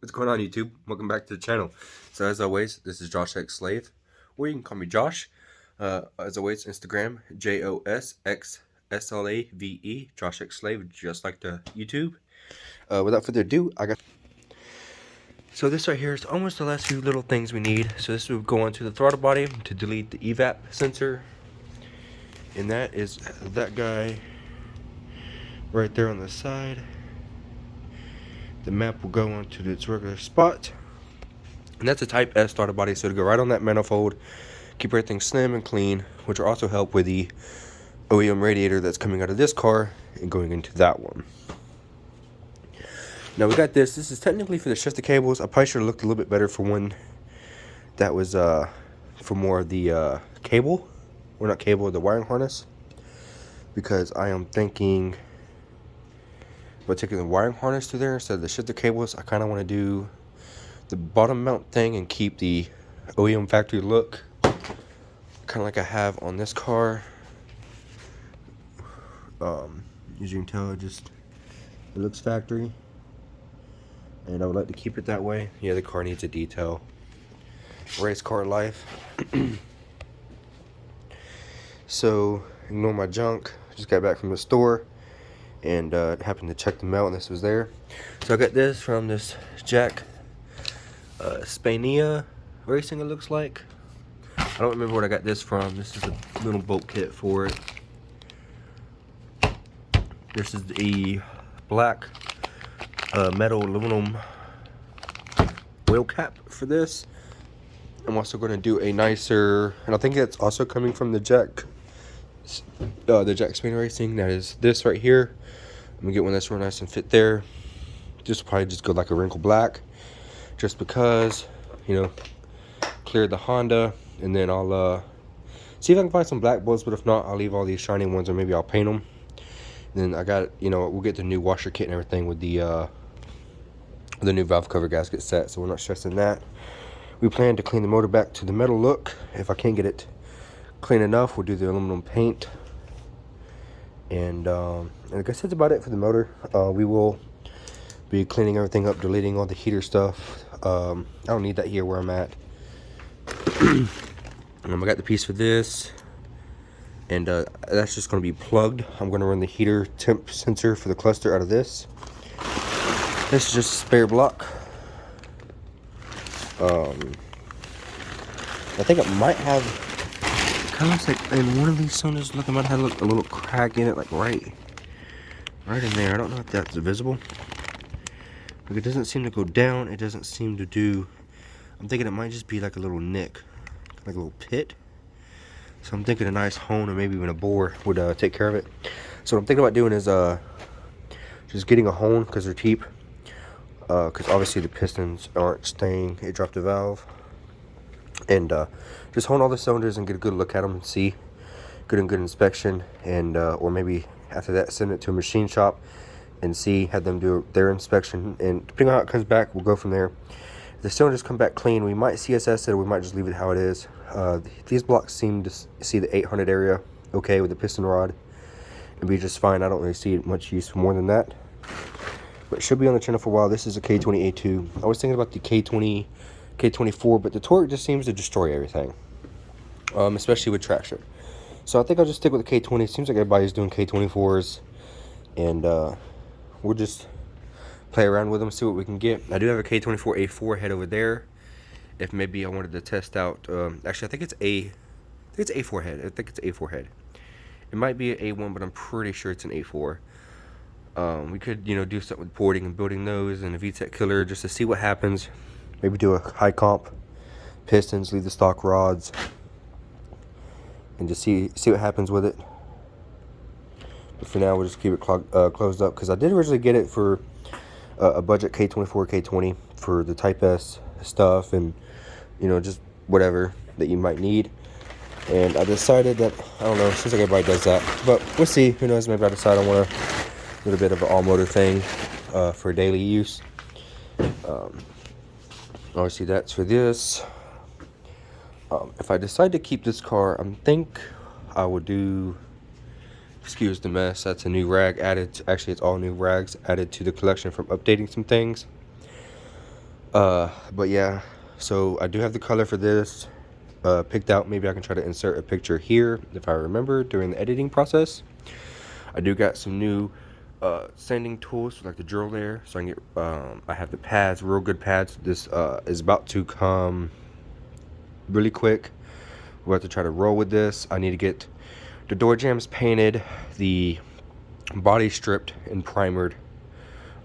What's going on, YouTube? Welcome back to the channel. So as always, this is Josh X Slave, or you can call me Josh. As always, Instagram JOSXSLAVE, Josh X Slave, just like the YouTube. Without further ado, so this right here is almost the last few little things we need. So this will go onto the throttle body to delete the evap sensor, and that is that guy right there on the side. The map will go onto its regular spot. And that's a Type S throttle body, so it'll go right on that manifold, keep everything slim and clean, which will also help with the OEM radiator that's coming out of this car and going into that one. Now we got this. This is technically for the shifter cables. I probably should have looked a little bit better for one that was for more of the cable, or not cable, the wiring harness, because I am thinking about taking the wiring harness through there instead of the shifter cables. I kind of want to do the bottom mount thing and keep the OEM factory look, kind of like I have on this car. As you can tell, it looks factory, and I would like to keep it that way. Yeah, the car needs a detail. Race car life. So ignore my junk. Just got back from the store and happened to check the mail, and this was there. So I got this from this Jack Spania Racing, it looks like. I don't remember what I got this from. This is a little bolt kit for it. This is the black metal aluminum wheel cap for this. I'm also going to do a nicer, and I think it's also coming from the Jack Spania Racing. That is this right here. I'm gonna get one that's real nice and fit there. This will probably just go like a wrinkle black, just because, you know, clear the Honda, and then I'll see if I can find some black bolts, but if not, I'll leave all these shiny ones, or maybe I'll paint them. And then I got, you know, we'll get the new washer kit and everything with the new valve cover gasket set, so we're not stressing that. We plan to clean the motor back to the metal look. If I can't get it clean enough, we'll do the aluminum paint. And I guess that's about it for the motor. We will be cleaning everything up, deleting all the heater stuff. I don't need that here where I'm at. I got the piece for this, and that's just going to be plugged. I'm going to run the heater temp sensor for the cluster out of this. This is just a spare block. I think it might have, kind of looks like in one of these cylinders, look, it might have a little crack in it, like right in there. I don't know if that's visible. Like, it doesn't seem to go down. It doesn't seem to do, I'm thinking it might just be like a little nick, like a little pit. So I'm thinking a nice hone or maybe even a bore would take care of it. So what I'm thinking about doing is just getting a hone, because they're cheap. Because obviously the pistons aren't staying. It dropped a valve. And just hone all the cylinders and get a good look at them and see. Good inspection. And or maybe after that send it to a machine shop and see, have them do their inspection. And depending on how it comes back, we'll go from there. If the cylinders come back clean, we might CSS it, or we might just leave it how it is. These blocks seem to see the 800 area okay with the piston rod. It'll be just fine. I don't really see much use for more than that. But it should be on the channel for a while. This is a K20A2. I was thinking about the K20, K24, but the torque just seems to destroy everything, especially with traction. So I think I'll just stick with the K20. It seems like everybody's doing K24s, and we'll just play around with them, see what we can get. I do have a K24A4 head over there. If maybe I wanted to test out, actually I think it's A4 head. I think it's A4 head. It might be an A1, but I'm pretty sure it's an A4. We could, you know, do something with porting and building those and a VTEC killer just to see what happens. Maybe do a high comp pistons, leave the stock rods, and just see what happens with it. But for now, we'll just keep it closed up, because I did originally get it for a budget K24, K20 for the Type S stuff, and, you know, just whatever that you might need. And I decided that, I don't know, it seems like everybody does that, but we'll see. Who knows, maybe I decide I want a little bit of an all-motor thing for daily use. Obviously, that's for this. If I decide to keep this car, I think I would do, excuse the mess, that's a new rag added. Actually, it's all new rags added to the collection from updating some things. But yeah, so I do have the color for this picked out. Maybe I can try to insert a picture here if I remember during the editing process. I do got some new sanding tools, like the drill layer, so I can get I have the pads, real good pads. This is about to come really quick. We'll have to try to roll with this. I need to get the door jambs painted, the body stripped and primered.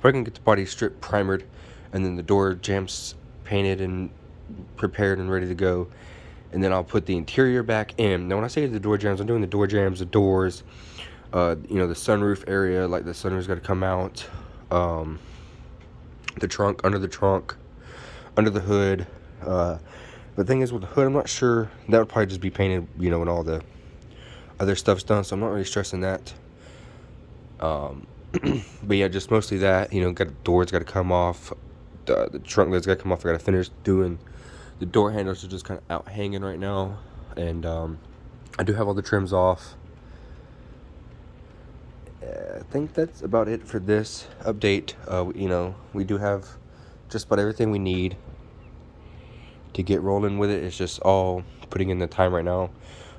Probably gonna get the body stripped, primered, and then the door jambs painted and prepared and ready to go. And then I'll put the interior back in. Now when I say the door jambs, I'm doing the door jambs, the doors, you know, the sunroof area, like the sunroof's got to come out, the trunk, under the trunk, under the hood. The thing is with the hood, I'm not sure. That would probably just be painted, you know, when all the other stuff's done, so I'm not really stressing that. But yeah, just mostly that, you know, got the doors got to come off, the trunk lid's got to come off. I got to finish doing the door handles are just kind of out hanging right now, and I do have all the trims off. I think that's about it for this update. You know, we do have just about everything we need to get rolling with it. It's just all putting in the time right now.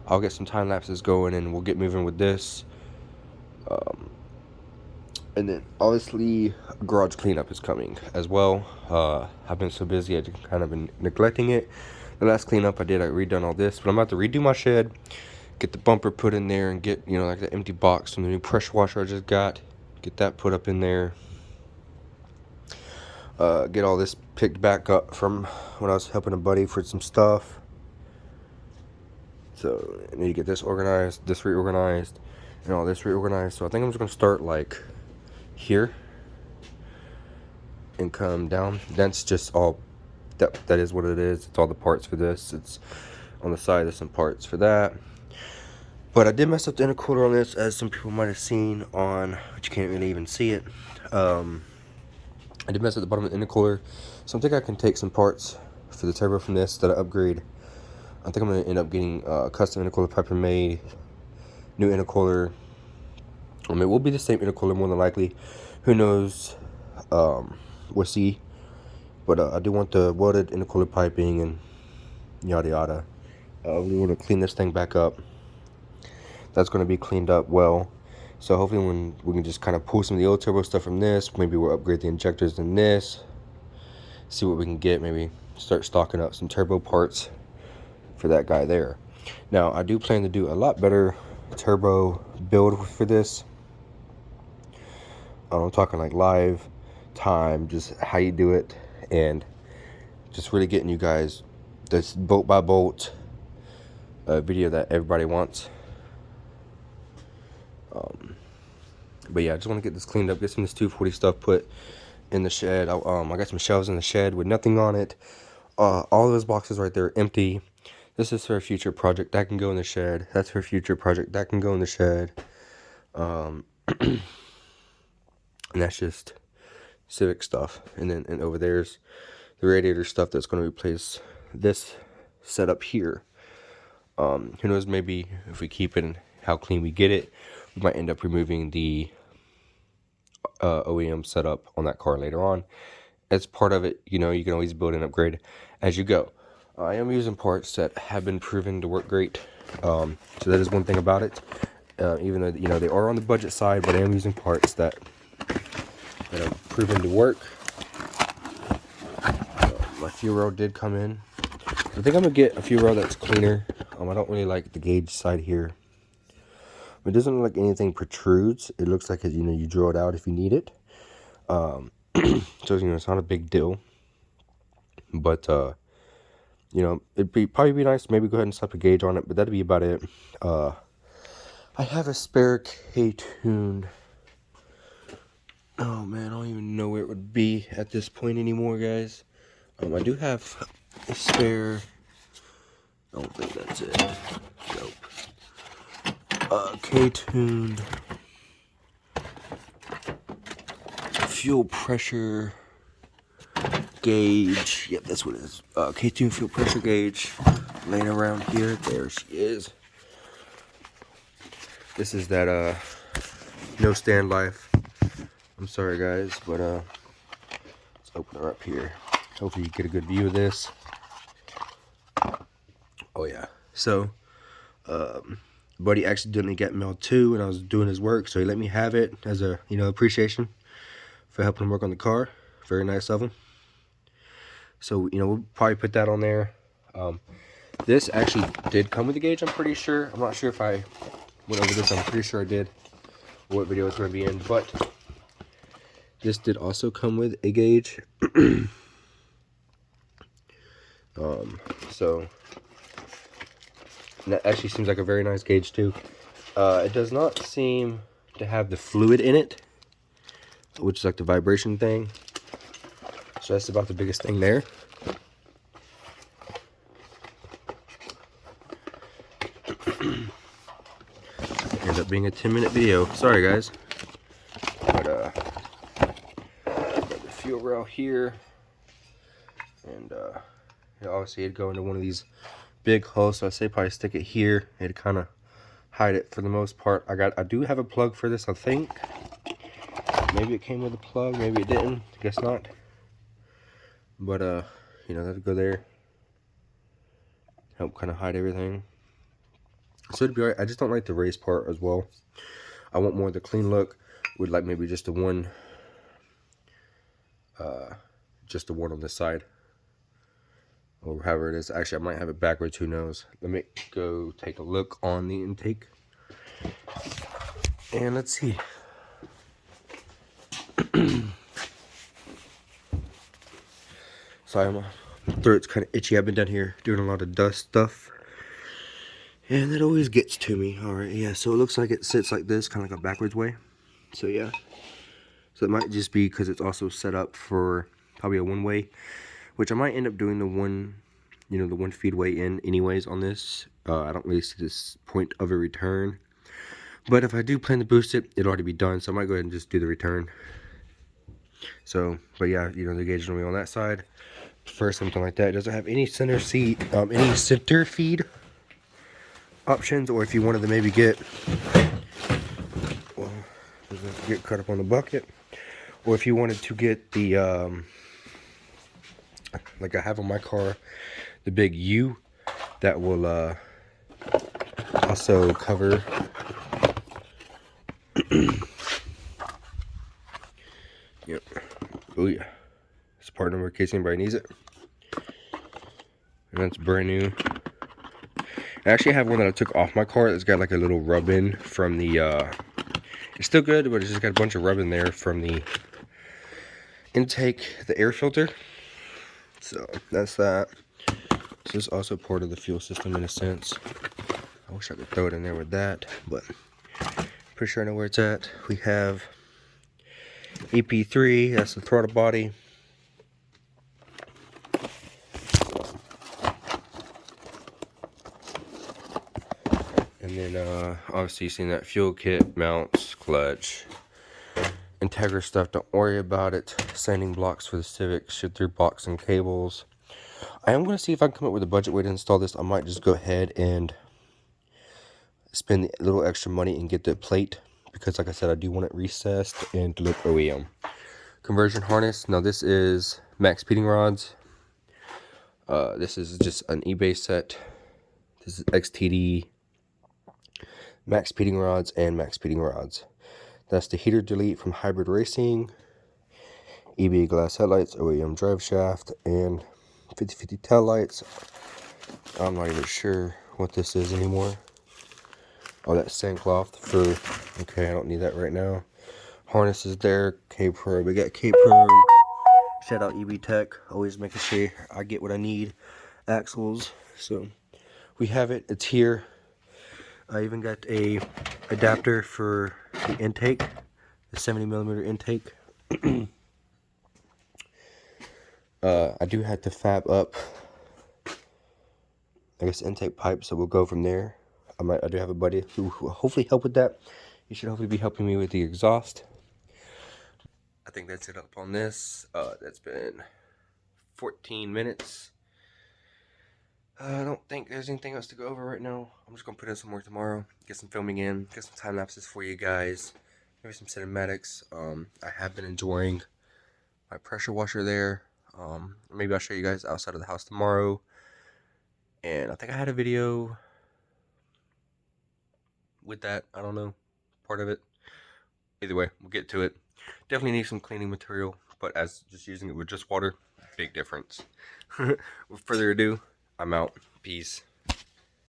I'll get some time lapses going and we'll get moving with this. And then obviously garage cleanup is coming as well. I've been so busy, I've kind of been neglecting it. The last cleanup I did, I redone all this, but I'm about to redo my shed, get the bumper put in there, and get, you know, like the empty box from the new pressure washer I just got, get that put up in there. Get all this picked back up from when I was helping a buddy for some stuff. So I need to get this organized, this reorganized, and all this reorganized. So I think I'm just gonna start like here and come down. That's just all that is what it is. It's all the parts for this. It's on the side, there's some parts for that. But I did mess up the intercooler on this, as some people might have seen on, but you can't really even see it. I did mess up the bottom of the intercooler, so I think I can take some parts for the turbo from this that I upgrade. I think I'm going to end up getting a custom intercooler Piper made, new intercooler. I mean, it will be the same intercooler more than likely. Who knows? We'll see. But I do want the welded intercooler piping and yada yada. We want to clean this thing back up. That's going to be cleaned up well. So hopefully when we can just kind of pull some of the old turbo stuff from this, maybe we'll upgrade the injectors in this, see what we can get, maybe start stocking up some turbo parts for that guy there. Now I do plan to do a lot better turbo build for this. I'm talking like live time, just how you do it, and just really getting you guys this bolt by bolt video that everybody wants. But yeah, I just want to get this cleaned up, get some of this 240 stuff put in the shed. I got some shelves in the shed with nothing on it. All of those boxes right there empty. This is for a future project that can go in the shed. That's for a future project that can go in the shed. And that's just Civic stuff. And then over there's the radiator stuff that's going to replace this setup here. Who knows, maybe if we keep it and how clean we get it, we might end up removing the OEM setup on that car later on. As part of it, you know, you can always build and upgrade as you go. I am using parts that have been proven to work great. So that is one thing about it. Even though, you know, they are on the budget side, but I am using parts that are proven to work. My fuel rail did come in. I think I'm going to get a fuel rail that's cleaner. I don't really like the gauge side here. It doesn't look like anything protrudes. It looks like, you know, you draw it out if you need it. So, you know, it's not a big deal. But, you know, it'd probably be nice to maybe go ahead and slap a gauge on it, but that'd be about it. I have a spare K-tuned. Oh, man, I don't even know where it would be at this point anymore, guys. I do have a spare. I don't think that's it. Nope. K-tuned fuel pressure gauge. Yep, that's what it is. K-tuned fuel pressure gauge laying around here. There she is. This is that no stand life. I'm sorry guys, but let's open her up here. Hopefully you get a good view of this. Oh yeah. So, buddy accidentally got mail too, and I was doing his work, so he let me have it as a appreciation for helping him work on the car. Very nice of him. So we'll probably put that on there. This actually did come with a gauge, I'm pretty sure. I'm not sure if I went over this. I'm pretty sure I did. What video it's going to be in, but this did also come with a gauge. So that actually seems like a very nice gauge too. It does not seem to have the fluid in it, which is like the vibration thing. So that's about the biggest thing there. End up being a 10-minute video. Sorry guys. But got the fuel rail here, and obviously it'd go into one of these big holes. So I say probably stick it here. It'd kind of hide it for the most part. I do have a plug for this, I think. Maybe it came with a plug, maybe it didn't. Guess not. But that'd go there. Help kind of hide everything. So it'd be alright. I just don't like the race part as well. I want more of the clean look with like maybe just the one on this side, or however it is. Actually, I might have it backwards, who knows. Let me go take a look on the intake, and let's see. Sorry, my throat's kind of itchy. I've been down here doing a lot of dust stuff, and it always gets to me. Alright, yeah, so it looks like it sits like this, kind of like a backwards way. So yeah, so it might just be because it's also set up for probably a one-way, which I might end up doing the one feed way in anyways on this. I don't really see this point of a return, but if I do plan to boost it, it'll already be done, so I might go ahead and just do the return. So, but yeah, the gauge will be on that side first, something like that. It doesn't have any center feed options, or if you wanted to maybe get cut up on the bucket, or if you wanted to get the like I have on my car, the big U that will also cover yep. Oh yeah, it's part number in case anybody needs it, and that's brand new. I actually have one that I took off my car that's got like a little rub-in from the it's still good, but it's just got a bunch of rub-in there from the intake, the air filter. So that's that. This is also part of the fuel system in a sense. I wish I could throw it in there with that, but pretty sure I know where it's at. We have EP3, that's the throttle body. And then obviously you've seen that fuel kit, mounts, clutch, Integra stuff. Don't worry about it. Sanding blocks for the Civic, shit through box and cables. I am going to see if I can come up with a budget way to install this. I might just go ahead and spend a little extra money and get the plate, because like I said, I do want it recessed and to look OEM. Conversion harness. Now this is max speeding rods. This is just an eBay set. This is XTD max speeding rods and max speeding rods. That's the heater delete from Hybrid Racing, EBA glass headlights, OEM drive shaft, and 50/50 tail lights. I'm not even sure what this is anymore. Oh, that's sandcloth for, okay, I don't need that right now. Harness is there, K-Pro, we got K-Pro. Shout out EB Tech, always making sure I get what I need. Axles, so we have it, it's here. I even got a adapter for the intake, the 70mm intake. I do have to fab up, I guess, intake pipe, so we'll go from there. I do have a buddy who will hopefully help with that. He should hopefully be helping me with the exhaust. I think that's it up on this. That's been 14 minutes. I don't think there's anything else to go over right now. I'm just gonna put in some work tomorrow, get some filming in, get some time lapses for you guys, maybe some cinematics. I have been enjoying my pressure washer there. Maybe I'll show you guys outside of the house tomorrow. And I think I had a video with that. I don't know, part of it. Either way, we'll get to it. Definitely need some cleaning material, but as just using it with just water, big difference. With further ado, I'm out. Peace.